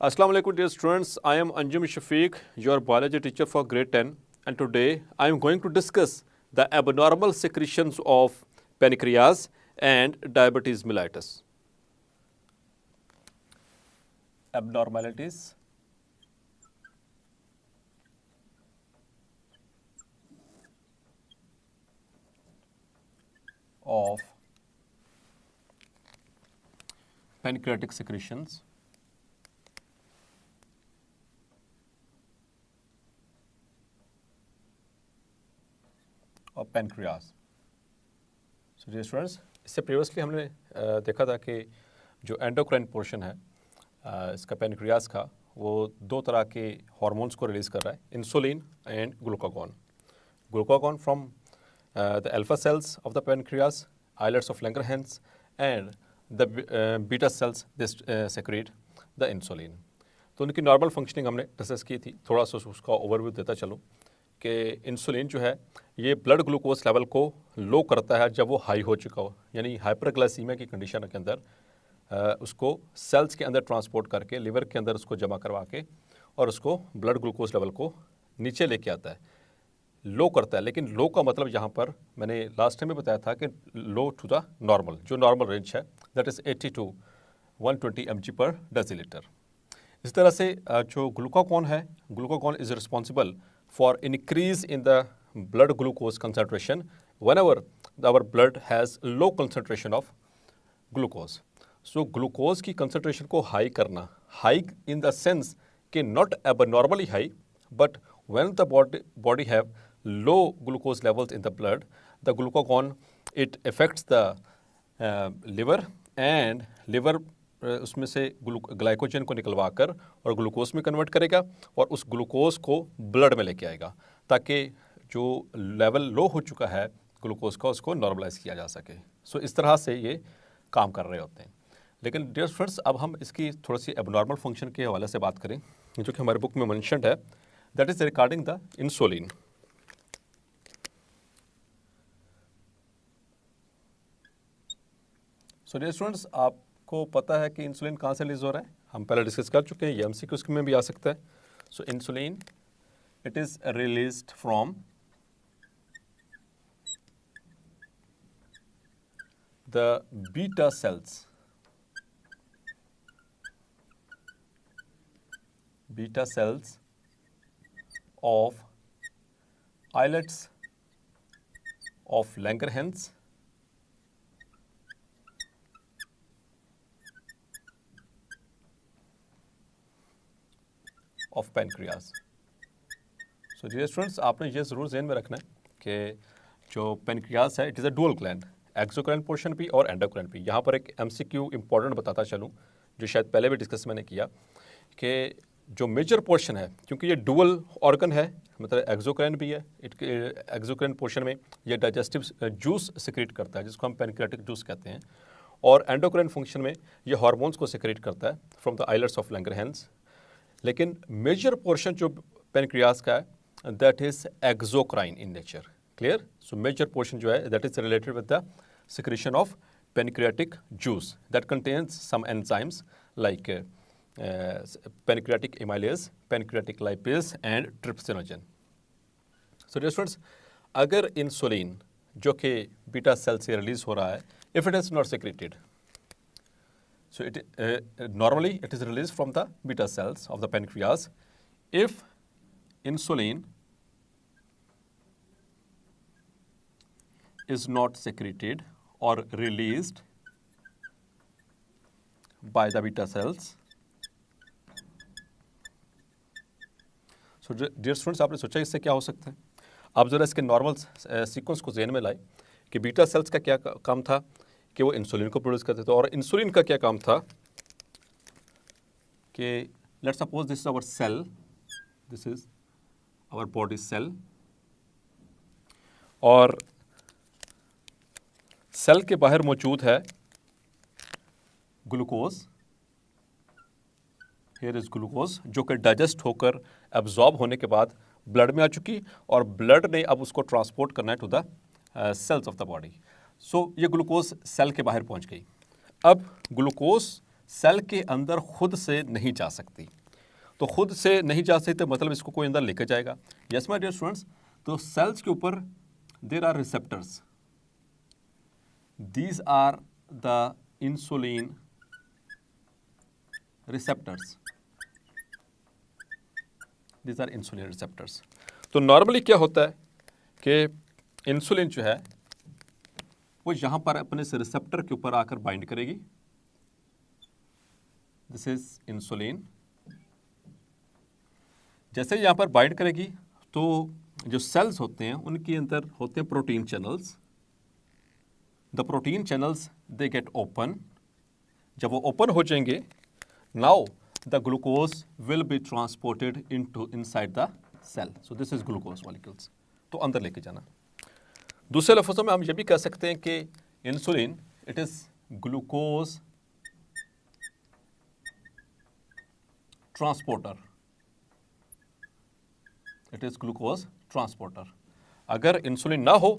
Assalamu alaikum dear students, I am Anjum Shafiq, your biology teacher for grade 10, and today I am going to discuss the abnormal secretions of pancreas and diabetes mellitus. Abnormalities of pancreatic secretions of pancreas. So dear students, इससे previously हमने देखा था कि जो endocrine portion है इसका pancreas का, वो दो तरह के हार्मोन्स को रिलीज़ कर रहा है, insulin and glucagon. Glucagon from the alpha cells of the pancreas, islets of Langerhans, and the beta cells they secrete the insulin. तो उनकी नॉर्मल फंक्शनिंग हमने डिस्कस की थी. थोड़ा सा उसका ओवरव्यू देता चलो कि इंसुलिन जो है ये ब्लड ग्लूकोज लेवल को लो करता है जब वो हाई हो चुका हो, यानी हाइपरग्लाइसीमिया की कंडीशन के अंदर उसको सेल्स के अंदर ट्रांसपोर्ट करके लिवर के अंदर उसको जमा करवा के और उसको ब्लड ग्लूकोज लेवल को नीचे लेके आता है, लो करता है. लेकिन लो का मतलब यहाँ पर मैंने लास्ट टाइम में बताया था कि लो टू द नॉर्मल, जो नॉर्मल रेंज है दैट इज़ 80 to 120 mg/dL. इस तरह से जो ग्लूकागॉन है, glucagon is responsible for increase in the blood glucose concentration whenever our blood has low concentration of glucose. So glucose की कंसनट्रेशन को high करना, हाई इन द सेंस कि not abnormally high, but when the body have low glucose levels in the blood, the glucagon it affects the liver, and liver उसमें से glycogen को निकलवा कर और ग्लूकोज में कन्वर्ट करेगा और उस ग्लूकोज को ब्लड में लेके आएगा ताकि जो लेवल लो हो चुका है ग्लूकोज का उसको नॉर्मलाइज किया जा सके. सो इस तरह से ये काम कर रहे होते हैं. लेकिन डियर फ्रेंड्स, अब हम इसकी थोड़ी सी एबनॉर्मल फंक्शन के हवाले से बात करें जो कि हमारे बुक में मेंशन्ड है. That is regarding the insulin. So dear students, आपको पता है कि इंसुलिन कहाँ से रिलीज हो रहा है, हम पहले डिस्कस कर चुके हैं, ये MCQ में भी आ सकता है. So insulin, it is released from the beta cells. Beta cells of islets of Langerhans of pancreas. So dear students, आपने ये ज़रूर ज़हन में रखना है कि जो पेनक्रियास है it is a dual gland, exocrine portion भी और एंडोक्राइन भी. यहाँ पर एक MCQ इंपॉर्टेंट बताता चलूँ जो शायद पहले भी डिस्कस मैंने किया कि जो मेजर पोर्शन है, क्योंकि ये डुअल ऑर्गन है, मतलब एक्सोक्राइन भी है, एक्सोक्राइन पोर्शन में ये डाइजेस्टिव जूस सिक्रेट करता है जिसको हम पैनक्रियाटिक जूस कहते हैं, और एंडोक्राइन फंक्शन में ये हार्मोन्स को सिक्रेट करता है from the islets of Langerhans. लेकिन मेजर पोर्शन जो पैनक्रियास का है that is exocrine in nature. Clear? So major portion जो है that is related with the secretion of pancreatic juice that contains some enzymes like pancreatic amylase, pancreatic lipase and trypsinogen. So dear students, अगर insulin जो कि beta cell से release हो रहा है, if it is not secreted, so it normally it is released from the beta cells of the pancreas. If insulin is not secreted or released by the beta cells, so dear students, आपने सोचा इससे क्या हो सकता है. आप ज़रा इसके नॉर्मल सीक्वेंस को ज़हन में लाए कि बीटा सेल्स का क्या काम था कि वो इंसुलिन को प्रोड्यूस करते थे, और इंसुलिन का क्या काम था कि let's suppose this is our cell, this is our body cell, और सेल के बाहर मौजूद है ग्लूकोज. हेयर इज ग्लूकोज जो कि डाइजेस्ट होकर एब्जॉर्ब होने के बाद ब्लड में आ चुकी, और ब्लड ने अब उसको ट्रांसपोर्ट करना है to the cells of the body. So ये ग्लूकोज सेल के बाहर पहुंच गई. अब ग्लूकोज सेल के अंदर खुद से नहीं जा सकती। तो खुद से नहीं जा सकती तो मतलब इसको कोई अंदर लेकर जाएगा। यस माय डियर स्टूडेंट्स, तो सेल्स के ऊपर there are receptors, these are the insulin receptors, these are insulin receptors. तो नॉर्मली क्या होता है कि इंसुलिन जो है वो यहाँ पर अपने से रिसेप्टर के ऊपर आकर बाइंड करेगी। This is insulin. जैसे यहाँ पर बाइंड करेगी तो जो सेल्स होते हैं उनके अंदर होते हैं protein channels. The protein channels they get open. जब वो ओपन हो जाएंगे, now the glucose will be transported inside the cell. So this is glucose molecules. तो अंदर लेके जाना। दूसरे लफ्ज़ों में हम ये भी कह सकते हैं कि insulin it is glucose transporter. It is glucose transporter. अगर इंसुलिन ना हो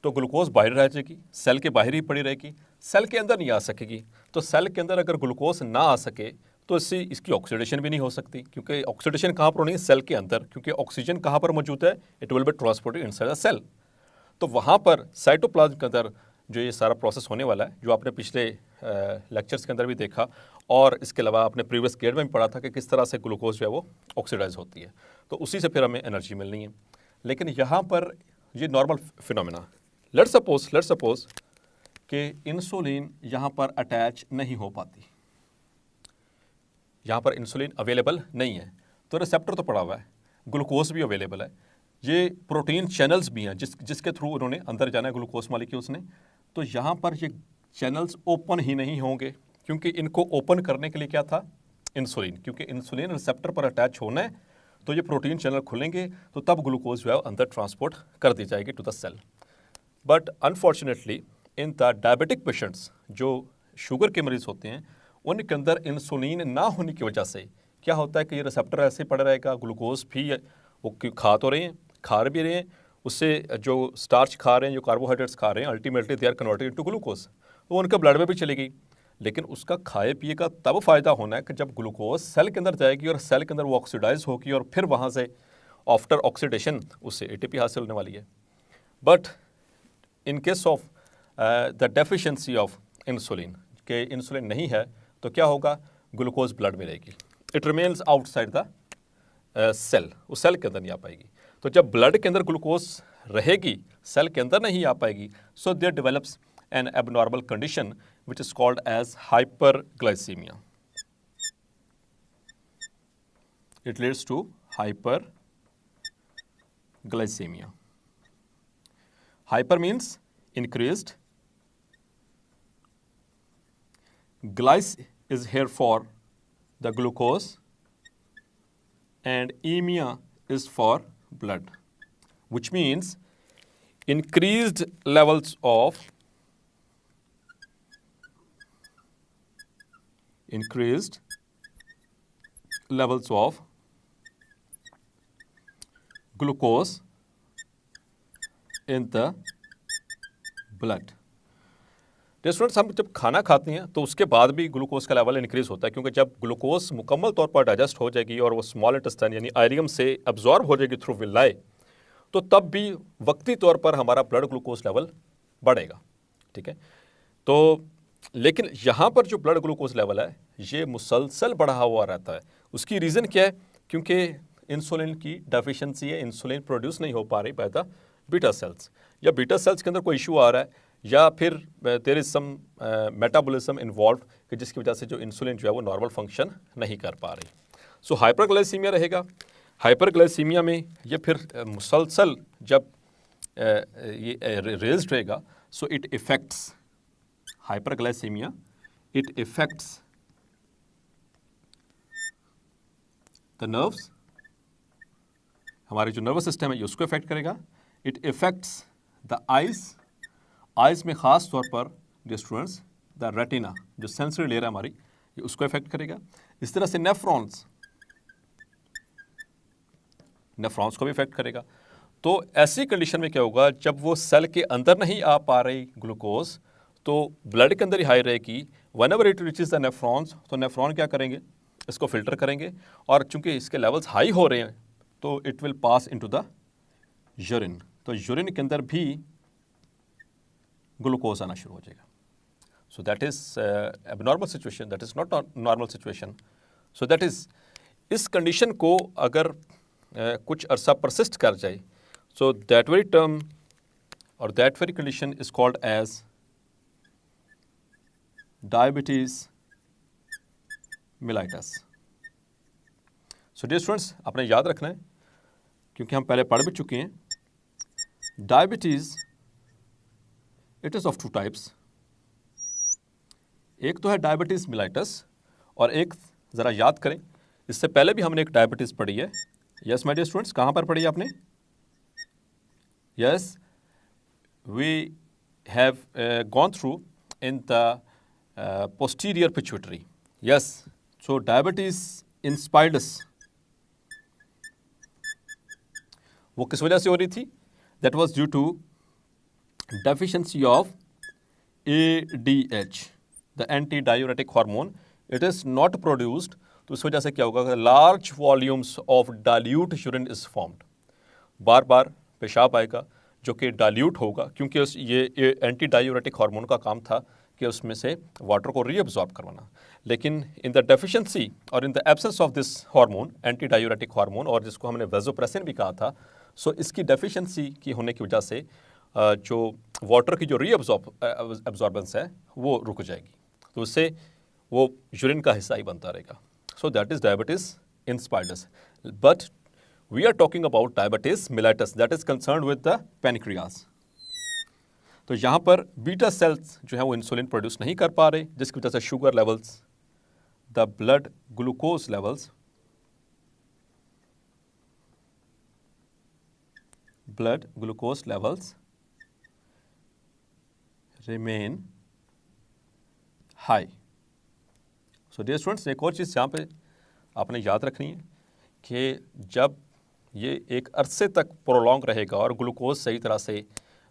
तो ग्लूकोज बाहर रह जाएगी, सेल के बाहर ही पड़ी रहेगी, सेल के अंदर नहीं आ सकेगी। तो सेल के अंदर अगर ग्लूकोज ना आ सके तो इसकी ऑक्सीडेशन भी नहीं हो सकती, क्योंकि ऑक्सीडेशन कहाँ पर होनी है? सेल के अंदर, क्योंकि ऑक्सीजन कहाँ पर मौजूद है? It will be transported inside the cell. तो वहाँ पर साइटोप्लाज्म के अंदर जो ये सारा प्रोसेस होने वाला है, जो आपने पिछले लेक्चर्स के अंदर भी देखा और इसके अलावा आपने प्रीवियस ग्रेड में भी पढ़ा था कि किस तरह से ग्लूकोज जो है वो ऑक्सीडाइज होती है, तो उसी से फिर हमें एनर्जी मिलनी है। लेकिन यहाँ पर ये नॉर्मल फिनोमेना, लेट्स सपोज कि इंसुलिन यहाँ पर अटैच नहीं हो पाती, यहाँ पर इंसुलिन अवेलेबल नहीं है, तो रिसेप्टर तो पड़ा हुआ है, ग्लूकोज भी अवेलेबल है, ये प्रोटीन चैनल्स भी हैं जिसके थ्रू उन्होंने अंदर जाना है ग्लूकोज मॉलिक्यूल्स ने। तो यहाँ पर ये चैनल्स ओपन ही नहीं होंगे, क्योंकि इनको ओपन करने के लिए क्या था? इंसुलिन। क्योंकि इंसुलिन रिसेप्टर पर अटैच होना है तो ये प्रोटीन चैनल खुलेंगे, तो तब ग्लूकोज जो है अंदर ट्रांसपोर्ट कर दी जाएगी to the cell. But unfortunately in the diabetic patients, जो शुगर के मरीज होते हैं, उनके अंदर इंसुलिन ना होने की वजह से क्या होता है कि ये रिसेप्टर ऐसे पड़ा रहेगा, ग्लूकोज भी वो खा तो रहे हैं, खा भी रहे हैं, उससे जो स्टार्च खा रहे हैं, जो कार्बोहाइड्रेट्स खा रहे हैं, ultimately they are converted into glucose, तो उनके ब्लड में भी चलेगी। लेकिन उसका खाए पिए का तब फ़ायदा होना है कि जब ग्लूकोज सेल के अंदर जाएगी और सेल के अंदर वो ऑक्सीडाइज होगी और फिर वहाँ से आफ्टर ऑक्सीडेशन उससे एटीपी हासिल होने वाली है। But in case of the deficiency of insulin, के इंसुलिन नहीं है, तो क्या होगा? ग्लूकोज ब्लड में रहेगी, it remains outside the cell, वो सेल के अंदर नहीं आ पाएगी। तो जब ब्लड के अंदर ग्लूकोज रहेगी, सेल के अंदर नहीं आ पाएगी, so there develops an abnormal condition which is called as hyperglycemia. It leads to hyperglycemia. Hyper means increased. Glyce is here for the glucose and emia is for blood, which means increased levels of glucose in the blood. Students, हम जब खाना खाते हैं तो उसके बाद भी glucose का लेवल इंक्रीज होता है, क्योंकि जब ग्लूकोज मुकम्मल तौर पर डाइजेस्ट हो जाएगी और वो स्मॉल इंटेस्टाइन यानी आइलियम से अब्जॉर्ब हो जाएगी थ्रू विलाई, तो तब भी वक्ती तौर पर हमारा ब्लड ग्लूकोज लेवल बढ़ेगा। ठीक है, तो लेकिन यहाँ पर जो ब्लड ग्लूकोज लेवल है ये मुसलसल बढ़ा हुआ रहता है। उसकी रीज़न क्या है? क्योंकि इंसुलिन की डेफिशिएंसी है, इंसुलिन प्रोड्यूस नहीं हो पा रही बाय द बीटा सेल्स, या बीटा सेल्स के अंदर कोई इशू आ रहा है, या फिर there is some metabolism involve कि जिसकी वजह से जो इंसुलिन जो है वो नॉर्मल फंक्शन नहीं कर पा रही। सो हाइपरग्लाइसीमिया रहेगा। हाइपरग्लाइसीमिया में ये फिर मुसलसल जब ये रेज्ड रहेगा, so it effects hyperglycemia, it affects the nerves, हमारे जो नर्वस सिस्टम है ये उसको इफेक्ट करेगा। इट इफेक्ट्स द आइज में ख़ास तौर पर स्टूडेंट्स द रेटिना, जो सेंसरी लेयर है हमारी, ये उसको इफेक्ट करेगा। इस तरह से नेफ्रॉन्स को भी इफेक्ट करेगा। तो ऐसी कंडीशन में क्या होगा? जब वो सेल के अंदर नहीं आ पा रही ग्लूकोज, तो ब्लड के अंदर ही हाई रहेगी, whenever it reaches the nephrons, तो नेफ्रॉन क्या करेंगे, इसको फिल्टर करेंगे, और चूंकि इसके लेवल्स हाई हो रहे हैं तो it will pass into the urine, तो यूरिन के अंदर भी ग्लूकोज आना शुरू हो जाएगा। So that is abnormal situation, that is not normal situation. So that is, इस कंडीशन को अगर कुछ अरसा परसिस्ट कर जाए, सो दैट वेरी टर्म और that very condition is called as diabetes mellitus. So dear students, आपने याद रखना है क्योंकि हम पहले पढ़ भी चुके हैं, diabetes it is of two types. एक तो है डायबिटीज मिलाइटस, और एक ज़रा याद करें, इससे पहले भी हमने एक डायबिटीज़ पढ़ी है। यस माय डियर स्टूडेंट्स, कहाँ पर पढ़ी है आपने? Yes, we have gone through in the posterior pituitary. Yes, so diabetes insipidus वो किस वजह से हो रही थी? That was due to deficiency of ADH, the antidiuretic hormone. It is not produced, तो इस वजह से क्या होगा? Large volumes of dilute urine is formed. बार बार पेशाब आएगा जो कि डाइल्यूट होगा, क्योंकि ये एंटी डायूरेटिक हार्मोन का काम था कि उसमें से वाटर को रीअब्जॉर्ब करवाना। लेकिन इन द डेफिशिएंसी और in the absence of this hormone, anti diuretic hormone, और जिसको हमने वेजोप्रेसिन भी कहा था, सो इसकी डेफिशिएंसी की होने की वजह से जो वाटर की जो एब्जॉर्बेंस है वो रुक जाएगी, तो उससे वो यूरिन का हिस्सा ही बनता रहेगा। सो that is diabetes insipidus. But we are talking about diabetes mellitus that is concerned with the pancreas. तो यहाँ पर बीटा सेल्स जो है वो इंसुलिन प्रोड्यूस नहीं कर पा रहे, जिसकी वजह से sugar levels, the blood glucose levels remain high. So dear students, एक और चीज़ यहाँ पे आपने याद रखनी है कि जब ये एक अरसे तक प्रोलॉन्ग रहेगा और ग्लूकोज सही तरह से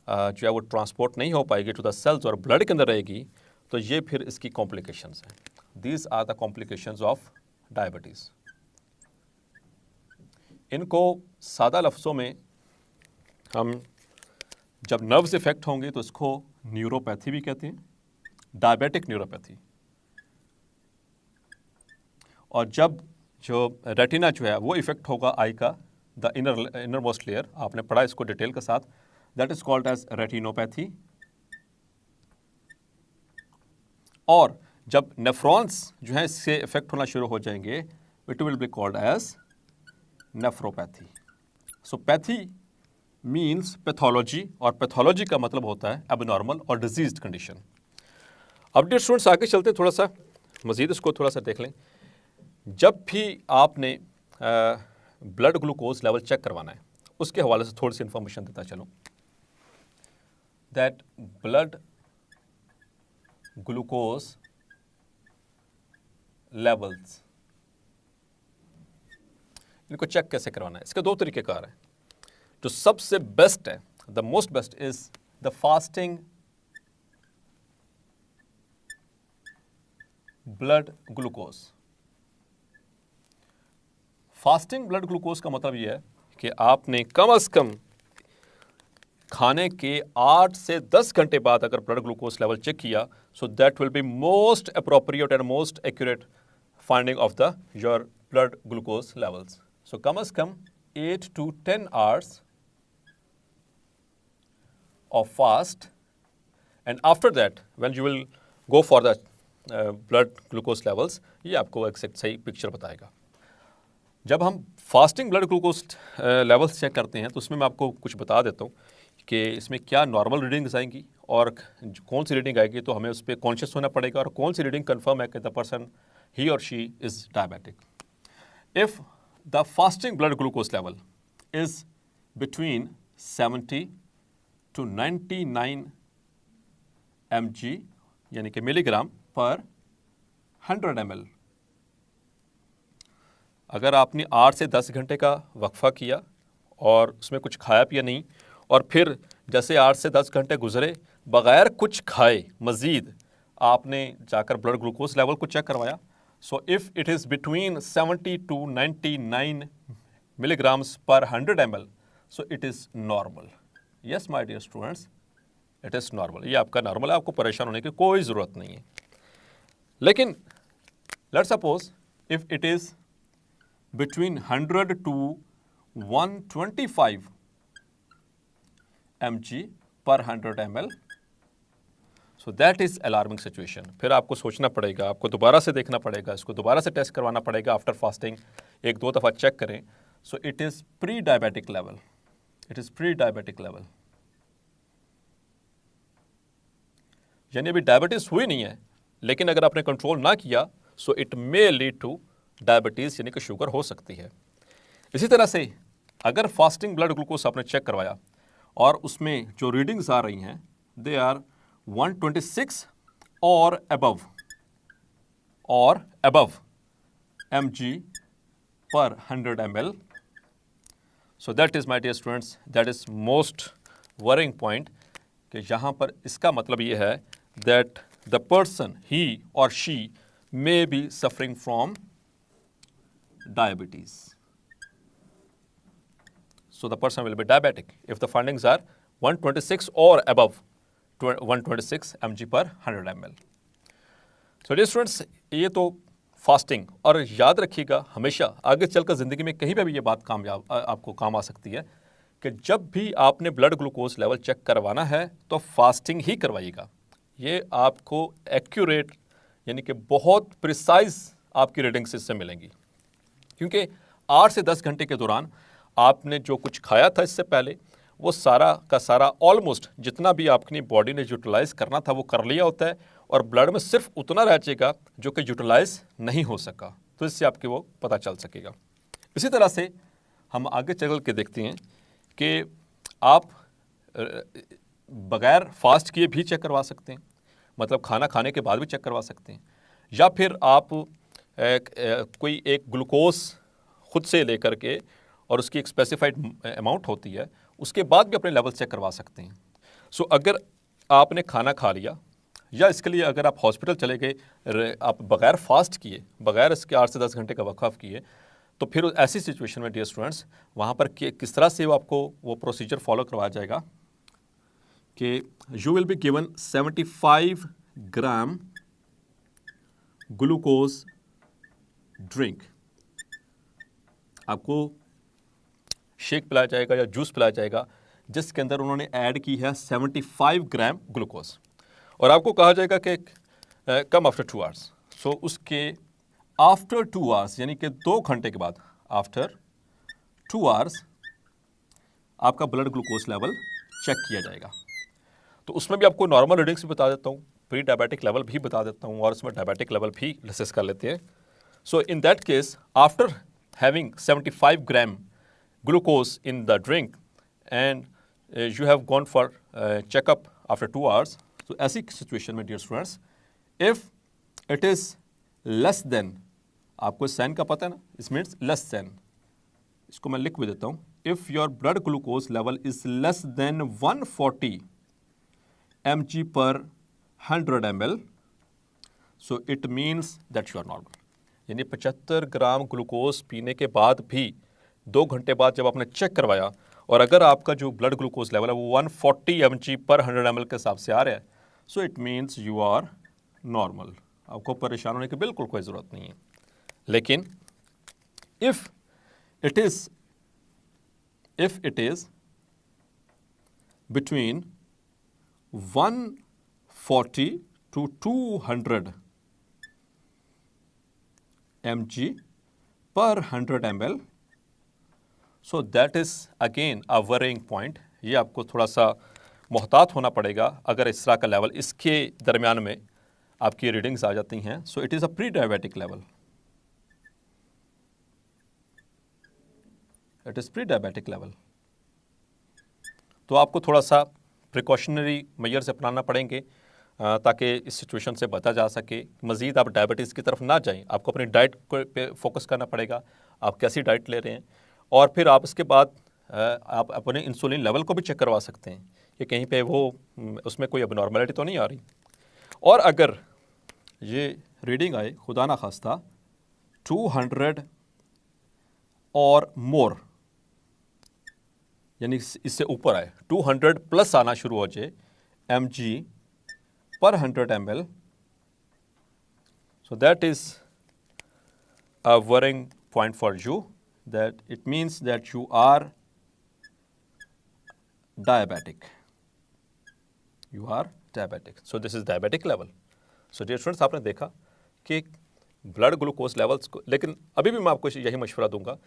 जो है वो ट्रांसपोर्ट नहीं हो पाएगी टू द सेल्स और ब्लड के अंदर रहेगी, तो ये फिर इसकी कॉम्प्लिकेशंस हैं। These are the complications of diabetes. इनको सादा लफ्ज़ों में हम जब नर्व्स इफेक्ट होंगे तो इसको न्यूरोपैथी भी कहते हैं, डायबिटिक न्यूरोपैथी। और जब जो रेटिना जो है वो इफेक्ट होगा आई का, द इनर मोस्ट लेयर, आपने पढ़ा इसको डिटेल के साथ, that is called as retinopathy. और जब नेफ्रॉन्स जो है इससे इफेक्ट होना शुरू हो जाएंगे, it will be called as nephropathy. So pathy means pathology, और पैथोलॉजी का मतलब होता है एबनॉर्मल और डिजीज्ड कंडीशन। अब डियर स्टूडेंट्स, आगे चलते थोड़ा सा मजीद इसको थोड़ा सा देख लें। जब भी आपने ब्लड ग्लूकोज लेवल चेक करवाना है, उसके हवाले से थोड़ी सी इंफॉर्मेशन देता चलो, दैट ब्लड ग्लूकोज लेवल्स, इनको चेक कैसे करवाना है, इसके दो तरीक़ेकार हैं। जो सबसे बेस्ट है, the most best is the fasting blood glucose. Fasting blood glucose का मतलब यह है कि आपने कम से कम खाने के 8 से 10 घंटे बाद अगर ब्लड ग्लूकोज लेवल चेक किया, so that will be most appropriate and most accurate finding of the your blood glucose levels. So कम से कम 8 to 10 hours of fast, and after that when you will go for the blood glucose levels, ये आपको एक सही picture बताएगा। जब हम fasting blood glucose levels check करते हैं तो उसमें मैं आपको कुछ बता देता हूँ कि इसमें क्या नॉर्मल रीडिंग्स आएंगी और कौन सी रीडिंग आएगी, तो हमें उस पर कॉन्शियस होना पड़ेगा, और कौन सी रीडिंग कंफर्म है कि द पर्सन ही और she is diabetic. If the fasting blood glucose level is between 70 to 99 mg, यानी कि मिलीग्राम पर 100 ml, अगर आपने 8 से 10 घंटे का वक्फा किया और उसमें कुछ खाया पिया नहीं, और फिर जैसे 8 से 10 घंटे गुजरे बग़ैर कुछ खाए मज़ीद आपने जाकर ब्लड ग्लूकोज लेवल को चेक करवाया, so if it is between 70 to 99 milligrams per 100 ml, so it is normal. Yes my dear students, it is normal, ये आपका नॉर्मल है, आपको परेशान होने की कोई ज़रूरत नहीं है। लेकिन let's suppose if it is between 100 to 125 mg per 100 ml, so that is alarming situation. फिर आपको सोचना पड़ेगा, आपको दोबारा से देखना पड़ेगा, इसको दोबारा से टेस्ट करवाना पड़ेगा आफ्टर फास्टिंग, एक दो दफ़ा चेक करें। सो it is pre diabetic level, it is pre diabetic level, यानी अभी डायबिटीज़ हुई नहीं है, लेकिन अगर आपने कंट्रोल ना किया so it may lead two diabetes, यानी कि शुगर हो सकती है। इसी तरह से अगर फास्टिंग ब्लड ग्लूकोज आपने चेक करवाया और उसमें जो रीडिंग्स आ रही हैं दे आर 126 और above mg per 100 ml, so that is, my dear students, that is most worrying point, कि यहाँ पर इसका मतलब ये है that the person, he or she may be suffering from diabetes. So the person will be diabetic if the findings are 126 or above 126 mg per 100 ml. So dear students, ये तो fasting, और याद रखिएगा हमेशा आगे चलकर ज़िंदगी में कहीं पे भी ये बात आपको काम आ सकती है कि जब भी आपने ब्लड ग्लूकोज लेवल चेक करवाना है तो फास्टिंग ही करवाइएगा। ये आपको एक्यूरेट, यानी कि बहुत प्रिसाइज आपकी रीडिंग्स इससे मिलेंगी, क्योंकि 8 से 10 घंटे के दौरान आपने जो कुछ खाया था इससे पहले, वो सारा का सारा ऑलमोस्ट जितना भी आपकी बॉडी ने यूटिलाइज करना था वो कर लिया होता है, और ब्लड में सिर्फ उतना रह जाएगा जो कि यूटिलाइज नहीं हो सका, तो इससे आपके वो पता चल सकेगा। इसी तरह से हम आगे चल के देखते हैं कि आप बगैर फास्ट किए भी चेक करवा सकते हैं, मतलब खाना खाने के बाद भी चेक करवा सकते हैं, या फिर आप कोई एक ग्लूकोज खुद से लेकर के और उसकी एक स्पेसिफाइड अमाउंट होती है, उसके बाद भी अपने लेवल चेक करवा सकते हैं। सो अगर आपने खाना खा लिया, या इसके लिए अगर आप हॉस्पिटल चले गए, आप बगैर फास्ट किए, बगैर इसके 8 से 10 घंटे का वक़्फ़ किए, तो फिर ऐसी सिचुएशन में डियर स्टूडेंट्स वहाँ पर किस तरह से आपको वो प्रोसीजर फॉलो करवाया जाएगा कि you will be given 75 gram glucose drink. आपको शेक पिलाया जाएगा या जूस पिलाया जाएगा जिसके अंदर उन्होंने ऐड की है 75 ग्राम ग्लूकोज, और आपको कहा जाएगा कि कम आफ्टर 2 आवर्स। सो उसके आफ्टर 2 आवर्स, यानी कि 2 घंटे के बाद, आफ्टर 2 आवर्स आपका ब्लड ग्लूकोज लेवल चेक किया जाएगा। तो उसमें भी आपको नॉर्मल रीडिंग्स भी बता देता हूँ, प्री डायबिटिक लेवल भी बता देता हूँ, और उसमें डायबिटिक लेवल भी डिस्कस कर लेते हैं। So in that case after having 75 gram glucose in the drink and you have gone for checkup after 2 hours, so ऐसी सिचुएशन में dear students if it is less than, आपको sign का पता है ना, इस मीन्स लेस देन, इसको मैं लिख भी देता हूँ, if your blood glucose level is less than 140 mg per 100 ml, so it means that you are normal। यानी 75 ग्राम ग्लूकोज पीने के बाद भी 2 घंटे बाद जब आपने चेक करवाया और अगर आपका जो ब्लड ग्लूकोज लेवल है वो 140 mg पर 100 ml के हिसाब से आ रहा है, so it means you are normal, आपको परेशान होने की बिल्कुल कोई ज़रूरत नहीं है। लेकिन if it is between 140 to 200 mg per 100 ml, so that is again a worrying point. ये आपको थोड़ा सा मोहतात होना पड़ेगा अगर इस तरह का लेवल इसके दरमियान में आपकी रीडिंग्स आ जाती हैं। सो it is a pre diabetic level, it is pre diabetic level. तो आपको थोड़ा सा प्रिकॉशनरी मेजर्स अपनाना पड़ेंगे ताकि इस सिचुएशन से बचा जा सके। मज़ीद आप डायबिटीज़ की तरफ ना जाएं, आपको अपनी डाइट पे फोकस करना पड़ेगा, आप कैसी डाइट ले रहे हैं, और फिर आप इसके बाद आप अपने इंसुलिन लेवल को भी चेक करवा सकते हैं कि कहीं पे वो उसमें कोई अबनॉर्मलिटी तो नहीं आ रही। और अगर ये रीडिंग आए खुदा ना खास्ता 200 और मोर, यानी इससे ऊपर आए 200 प्लस आना शुरू हो जाए mg per 100 ml, so that is a worrying point for you, that it means that you are diabetic. You are diabetic. So this is diabetic level. So dear students, आपने देखा कि ब्लड ग्लूकोज लेवल्स को, लेकिन अभी भी मैं आपको यही मशवरा दूंगा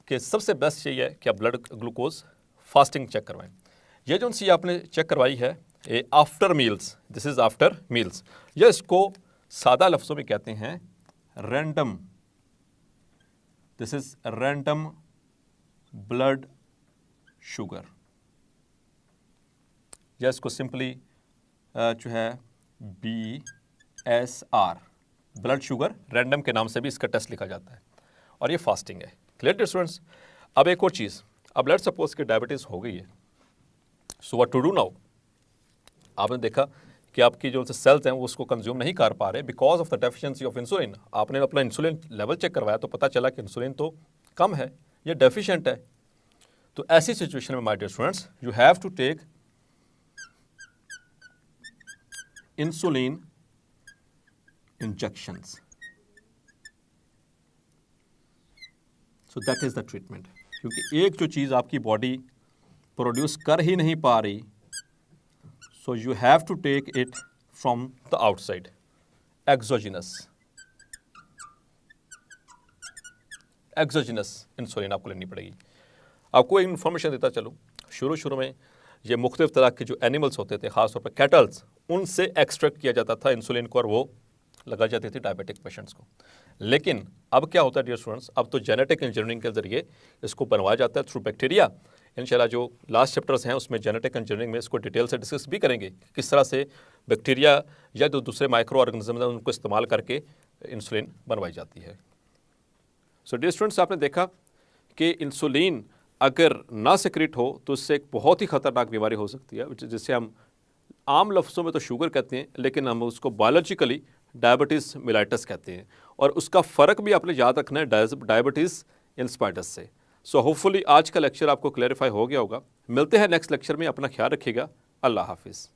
कि सबसे बेस्ट यही है कि आप ब्लड ग्लूकोज फास्टिंग चेक करवाएं। ये जो सी आपने चेक करवाई है ये after meals, this is after meals, या इसको सादा लफ्ज़ों में कहते हैं random, this is random blood sugar, या इसको सिंपली जो है BSR, ब्लड शुगर रैंडम के नाम से भी इसका टेस्ट लिखा जाता है, और ये फास्टिंग है। Clear students? अब एक और चीज़, अब लेट्स सपोज कि डायबिटीज़ हो गई है, so what to do now? आपने देखा कि आपकी जो सेल्स हैं वो उसको कंज्यूम नहीं कर पा रहे because of the deficiency of insulin. आपने अपना इंसुलिन लेवल चेक करवाया तो पता चला कि इंसुलिन तो कम है, ये डेफिशिएंट है। तो ऐसी सिचुएशन में my dear students, you have to take insulin injections, so that is the treatment. क्योंकि एक जो चीज़ आपकी बॉडी प्रोड्यूस कर ही नहीं पा रही, so you have to take it from the outside, exogenous insulin आपको लेनी पड़ेगी। आपको एक इन्फॉर्मेशन देता चलूँ, शुरू में ये मुख्तलिफ तरह के जो एनिमल्स होते थे, ख़ासतौर पर कैटल्स, उनसे एक्सट्रैक्ट किया जाता था इंसुलिन को और वो लगाई जाती थी डायबिटिक पेशेंट्स को। लेकिन अब क्या होता है डियर स्टूडेंट्स, अब तो जेनेटिक इंजीनियरिंग के जरिए इसको बनवाया जाता है थ्रू बैक्टीरिया। इंशाल्लाह जो लास्ट चैप्टर्स हैं उसमें जेनेटिक इंजीनियरिंग में इसको डिटेल से डिस्कस भी करेंगे, किस तरह से बैक्टीरिया या जो दूसरे माइक्रो ऑर्गेनिज्म हैं उनको इस्तेमाल करके इंसुलिन बनवाई जाती है। सो डियर स्टूडेंट्स, आपने देखा कि इंसुलिन अगर ना सिक्रेट हो तो इससे एक बहुत ही ख़तरनाक बीमारी हो सकती है, जिससे हम आम लफ्ज़ों में तो शुगर कहते हैं, लेकिन हम उसको बायोलॉजिकली डायबिटीज़ मिलाइटस कहते हैं, और उसका फ़र्क भी आपने याद रखना है डायबिटीज़ इंस्पाइटस से। सो होपफुली आज का लेक्चर आपको क्लैरिफाई हो गया होगा। मिलते हैं नेक्स्ट लेक्चर में, अपना ख्याल रखिएगा। अल्लाह हाफिज़।